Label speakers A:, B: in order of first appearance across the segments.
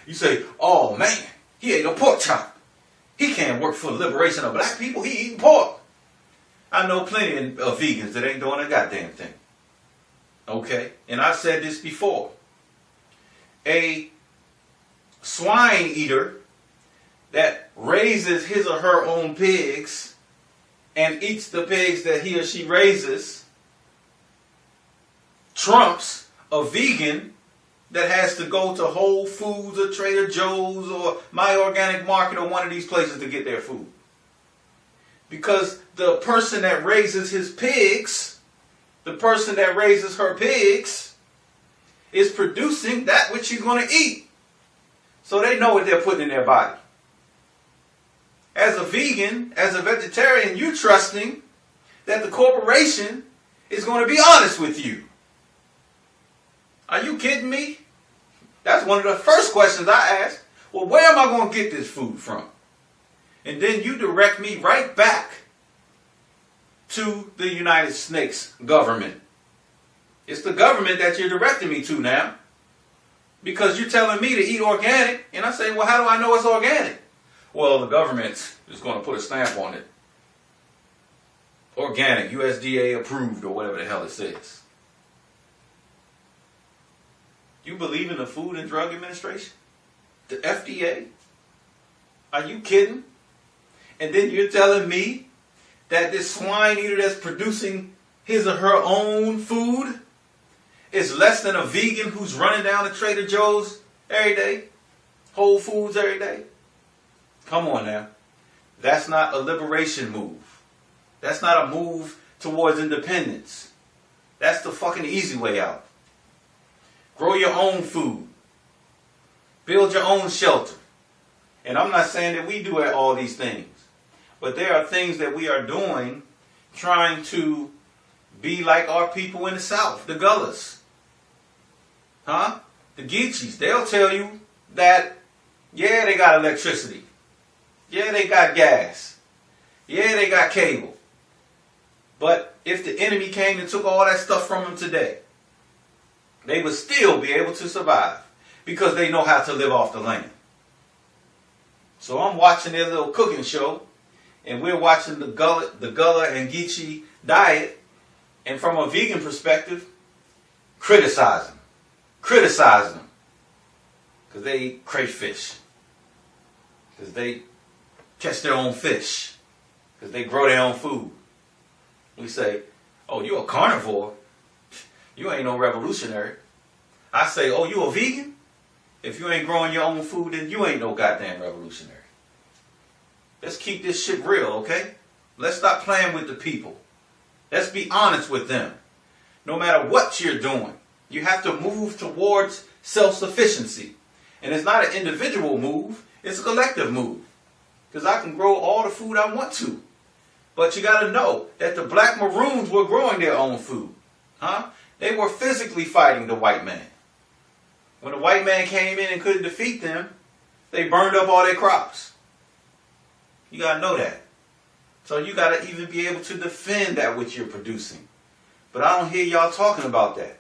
A: You say, oh man, he ate a pork chop. He can't work for the liberation of black people. He eating pork. I know plenty of vegans that ain't doing a goddamn thing. Okay? And I've said this before. A swine eater that raises his or her own pigs and eats the pigs that he or she raises trumps a vegan that has to go to Whole Foods or Trader Joe's or My Organic Market or one of these places to get their food. Because the person that raises his pigs, the person that raises her pigs, is producing that which you're going to eat. So they know what they're putting in their body. As a vegan, as a vegetarian, you're trusting that the corporation is going to be honest with you. Are you kidding me? That's one of the first questions I ask. Well, where am I going to get this food from? And then you direct me right back to the United States government. It's the government that you're directing me to now. Because you're telling me to eat organic. And I say, well, how do I know it's organic? Well, the government is going to put a stamp on it. Organic, USDA approved, or whatever the hell it says. You believe in the Food and Drug Administration? The FDA? Are you kidding? And then you're telling me that this swine eater that's producing his or her own food is less than a vegan who's running down to Trader Joe's every day? Whole Foods every day? Come on now. That's not a liberation move. That's not a move towards independence. That's the fucking easy way out. Grow your own food. Build your own shelter. And I'm not saying that we do all these things. But there are things that we are doing trying to be like our people in the South, the Gullahs. Huh? The Geechees. They'll tell you that, yeah, they got electricity. Yeah, they got gas. Yeah, they got cable. But if the enemy came and took all that stuff from them today, they would still be able to survive because they know how to live off the land. So I'm watching their little cooking show, and we're watching the Gullah and Geechee diet, and from a vegan perspective, criticize them. Criticize them. Because they eat crayfish. Because they catch their own fish. Because they grow their own food. We say, oh, you a carnivore? You ain't no revolutionary. I say, oh, you a vegan? If you ain't growing your own food, then you ain't no goddamn revolutionary. Let's keep this shit real, okay? Let's stop playing with the people. Let's be honest with them. No matter what you're doing, you have to move towards self-sufficiency. And it's not an individual move, it's a collective move. Because I can grow all the food I want to. But you got to know that the black maroons were growing their own food. Huh? They were physically fighting the white man. When the white man came in and couldn't defeat them, they burned up all their crops. You got to know that. So you got to even be able to defend that which you're producing. But I don't hear y'all talking about that.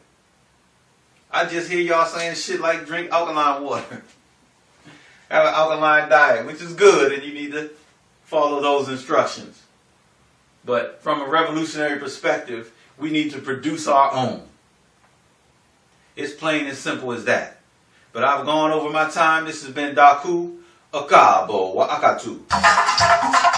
A: I just hear y'all saying shit like drink alkaline water. Have an alkaline diet, which is good, and you need to follow those instructions. But from a revolutionary perspective, we need to produce our own. It's plain and simple as that. But I've gone over my time. This has been Daku Akabo Akatu.